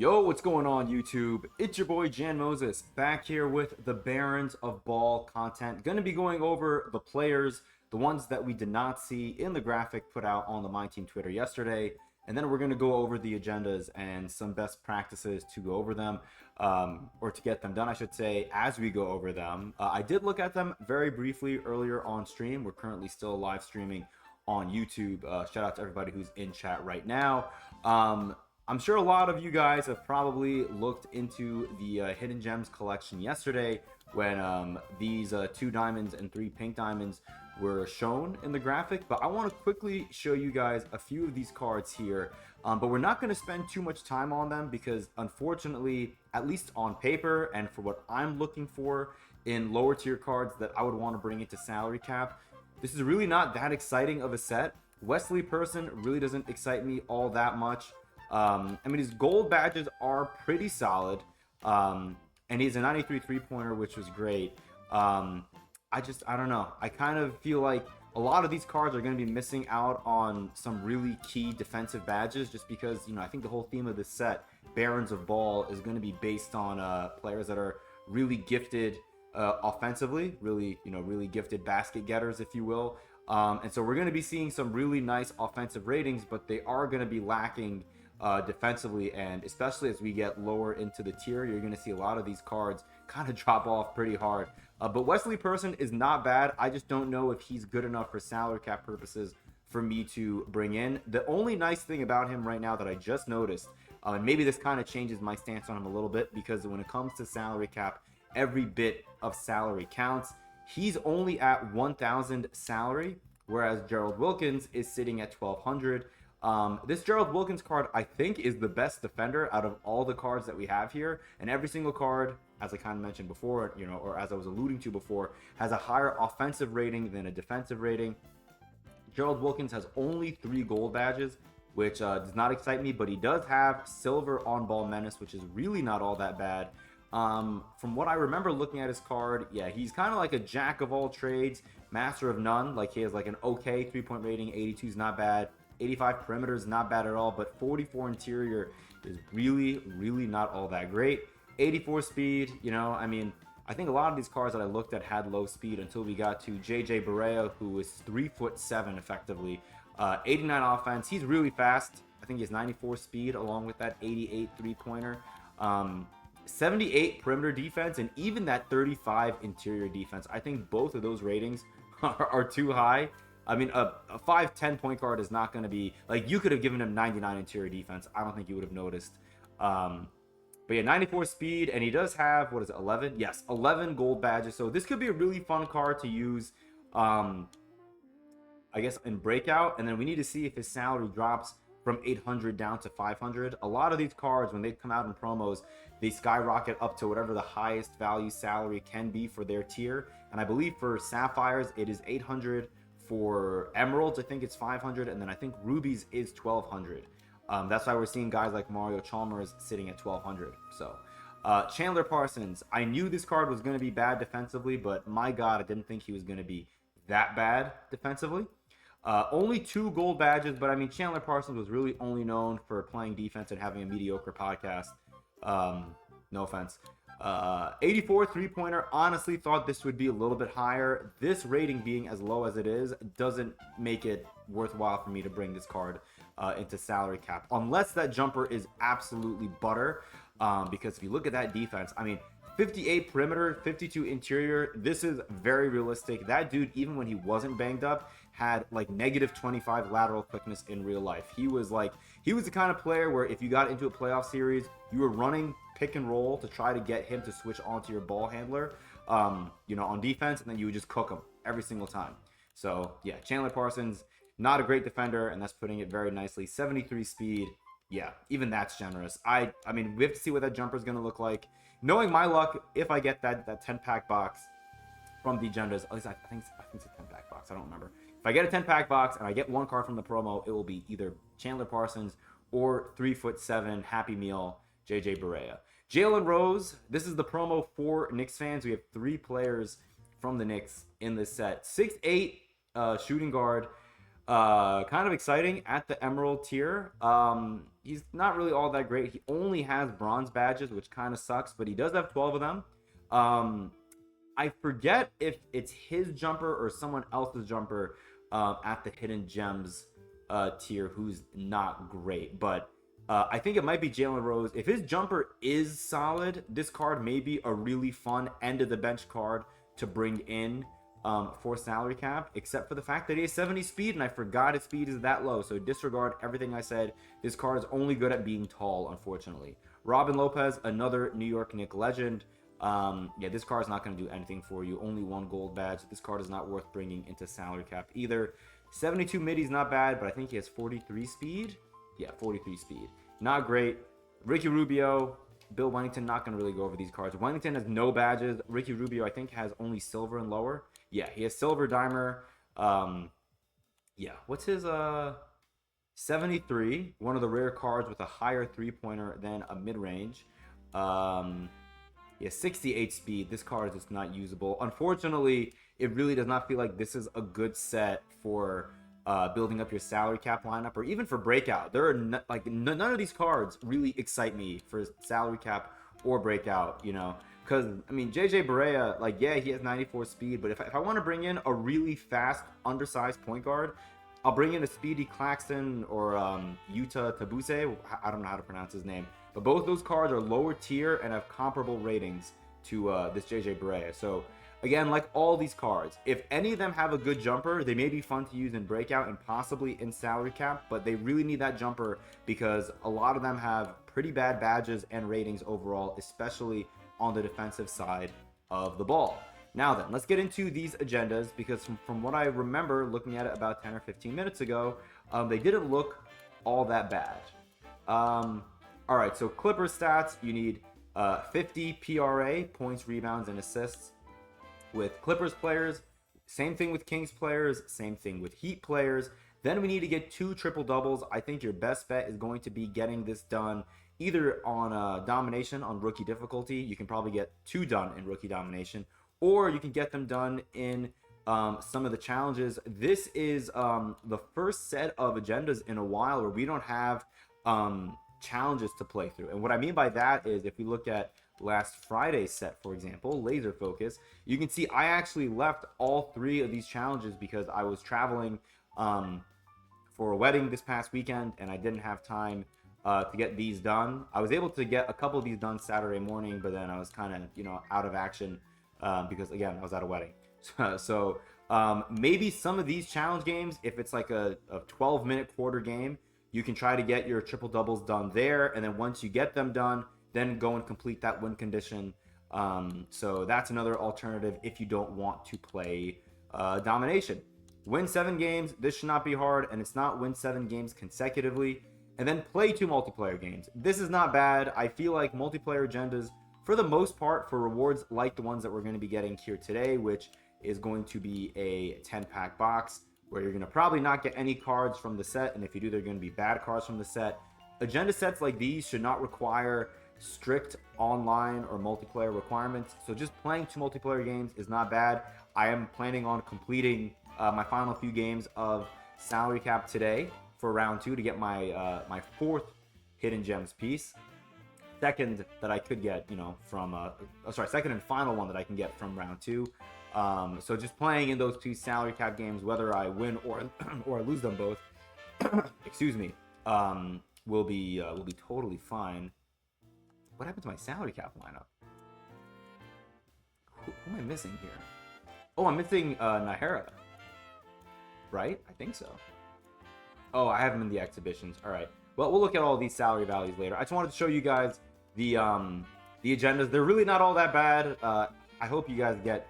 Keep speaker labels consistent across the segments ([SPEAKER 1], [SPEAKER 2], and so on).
[SPEAKER 1] Yo, what's going on YouTube? It's your boy Jan Moses back here with the Barons of Ball content. Going to be going over the players, the ones that we did not see in the graphic put out on the MyTeam Twitter yesterday. And then we're going to go over the agendas and some best practices to go over them, or to get them done, I should say, as we go over them. I did look at them very briefly earlier on stream. We're currently still live streaming on YouTube. Shout out to everybody who's in chat right now. I'm sure a lot of you guys have probably looked into the Hidden Gems collection yesterday when these 2 diamonds and 3 pink diamonds were shown in the graphic. But I want to quickly show you guys a few of these cards here. But we're not going to spend too much time on them because, unfortunately, at least on paper and for what I'm looking for in lower tier cards that I would want to bring into salary cap, this is really not that exciting of a set. Wesley Person really doesn't excite me all that much. I mean, his gold badges are pretty solid, and he's a 93 3-pointer, which was great. I don't know. I kind of feel like a lot of these cards are going to be missing out on some really key defensive badges just because, I think the whole theme of this set, Barons of Ball, is going to be based on players that are really gifted offensively, really gifted basket getters, if you will. And so we're going to be seeing some really nice offensive ratings, but they are going to be lacking defensively, and especially as we get lower into the tier, you're going to see a lot of these cards kind of drop off pretty hard. But Wesley Person is not bad. I just don't know if he's good enough for salary cap purposes for me to bring in. The only nice thing about him right now that I just noticed, and maybe this kind of changes my stance on him a little bit, because when it comes to salary cap, every bit of salary counts. He's only at 1,000 salary, whereas Gerald Wilkins is sitting at 1,200. This Gerald Wilkins card, I think, is the best defender out of all the cards that we have here. And every single card, as I kind of mentioned before, or as I was alluding to before, has a higher offensive rating than a defensive rating. Gerald Wilkins has only 3 gold badges, which does not excite me, but he does have silver on-ball menace, which is really not all that bad. From what I remember looking at his card, yeah, he's kind of like a jack of all trades, master of none. Like, he has like an okay 3-point rating, 82 is not bad. 85 perimeter is not bad at all, but 44 interior is really not all that great. 84 speed, I mean, I think a lot of these cards that I looked at had low speed until we got to JJ Barea, who is 3'7" effectively. 89 offense, he's really fast. I think he has 94 speed along with that 88 3-pointer. 78 perimeter defense, and even that 35 interior defense. I think both of those ratings are too high. I mean, a 5'10" point guard is not going to be, like, you could have given him 99 interior defense. I don't think you would have noticed. But yeah, 94 speed, and he does have, 11? Yes, 11 gold badges. So this could be a really fun card to use, I guess, in Breakout. And then we need to see if his salary drops from 800 down to 500. A lot of these cards, when they come out in promos, they skyrocket up to whatever the highest value salary can be for their tier. And I believe for Sapphires, it is 800. For Emeralds, I think it's 500, and then I think Rubies is 1,200. That's why we're seeing guys like Mario Chalmers sitting at 1,200. So, Chandler Parsons, I knew this card was going to be bad defensively, but my God, I didn't think he was going to be that bad defensively. Only 2 gold badges, but I mean, Chandler Parsons was really only known for playing defense and having a mediocre podcast. No offense. 84 3-pointer, honestly thought this would be a little bit higher. This rating being as low as it is doesn't make it worthwhile for me to bring this card into salary cap, unless that jumper is absolutely butter. Because if you look at that defense, I mean, 58 perimeter, 52 interior, this is very realistic. That dude, even when he wasn't banged up, had like negative 25 lateral quickness in real life. He was the kind of player where if you got into a playoff series, you were running pick and roll to try to get him to switch onto your ball handler, on defense, and then you would just cook him every single time. So yeah, Chandler Parsons, not a great defender, and that's putting it very nicely. 73 speed, yeah, even that's generous. I mean, we have to see what that jumper is going to look like. Knowing my luck, if I get that 10-pack box from the agendas, at least I think it's a 10-pack box. I don't remember. If I get a 10-pack box and I get one card from the promo, it will be either Chandler Parsons or 3'7" Happy Meal JJ Barea. Jalen Rose, this is the promo for Knicks fans. We have 3 players from the Knicks in this set. 6'8" shooting guard. Kind of exciting at the Emerald tier. He's not really all that great. He only has bronze badges, which kind of sucks, but he does have 12 of them. I forget if it's his jumper or someone else's jumper at the hidden gems tier who's not great, but I think it might be Jalen Rose. If his jumper is solid, this card may be a really fun end of the bench card to bring in for salary cap, except for the fact that he has 70 speed, and I forgot his speed is that low. So disregard everything I said. This card is only good at being tall, unfortunately. Robin Lopez, another New York Knicks legend. Yeah, this card is not going to do anything for you. Only one gold badge. This card is not worth bringing into salary cap either. 72 mid, he's not bad, but I think he has 43 speed. Yeah, 43 speed. Not great. Ricky Rubio, Bill Wennington, not going to really go over these cards. Wennington has no badges. Ricky Rubio, I think, has only silver and lower. Yeah, he has silver dimer. Yeah, what's his 73? One of the rare cards with a higher three-pointer than a mid-range. Yeah, 68 speed. This card is just not usable. Unfortunately, it really does not feel like this is a good set for building up your salary cap lineup, or even for breakout. There are none of these cards really excite me for salary cap or breakout, you know, because I mean JJ Barea, like, yeah, he has 94 speed, but if I want to bring in a really fast undersized point guard, I'll bring in a Speedy Claxton or Yuta Tabuse. I don't know how to pronounce his name, but both those cards are lower tier and have comparable ratings to this JJ Barea. So again, like all these cards, if any of them have a good jumper, they may be fun to use in breakout and possibly in salary cap, but they really need that jumper because a lot of them have pretty bad badges and ratings overall, especially on the defensive side of the ball. Now then, let's get into these agendas, because from what I remember looking at it about 10 or 15 minutes ago, they didn't look all that bad. All right, so Clippers stats, you need 50 PRA, points, rebounds, and assists with Clippers players. Same thing with Kings players, same thing with Heat players. Then we need to get 2 triple doubles. I think your best bet is going to be getting this done either on domination on rookie difficulty. You can probably get 2 done in rookie domination, or you can get them done in some of the challenges. This is the first set of agendas in a while where we don't have challenges to play through. And what I mean by that is, if we look at last Friday's set, for example, Laser Focus, you can see I actually left all 3 of these challenges because I was traveling for a wedding this past weekend and I didn't have time to get these done. I was able to get a couple of these done Saturday morning, but then I was kind of, you know, out of action because, again, I was at a wedding. So maybe some of these challenge games, if it's like a 12-minute quarter game, you can try to get your triple doubles done there, and then once you get them done, then go and complete that win condition. So that's another alternative if you don't want to play domination. Win 7 games. This should not be hard, and it's not win 7 games consecutively, and then play 2 multiplayer games. This is not bad. I feel like multiplayer agendas, for the most part, for rewards like the ones that we're going to be getting here today, which is going to be a 10-pack box where you're going to probably not get any cards from the set, and if you do, they're going to be bad cards from the set. Agenda sets like these should not require strict online or multiplayer requirements, so just playing 2 multiplayer games is not bad. I am planning on completing my final few games of salary cap today for round 2 to get my my 4th hidden gems piece. Second that I could get, you know, from second and final one that I can get from round 2. So just playing in those 2 salary cap games, whether I win or or I lose them both, excuse me, will be totally fine. What happened to my salary cap lineup? Who am I missing here? Oh, I'm missing Nahara. Right? I think so. Oh, I have him in the exhibitions. All right. Well, we'll look at all these salary values later. I just wanted to show you guys the agendas. They're really not all that bad. I hope you guys get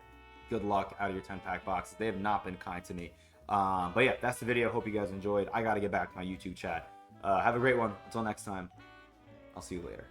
[SPEAKER 1] good luck out of your 10-pack boxes. They have not been kind to me. But yeah, that's the video. Hope you guys enjoyed. I got to get back to my YouTube chat. Have a great one. Until next time, I'll see you later.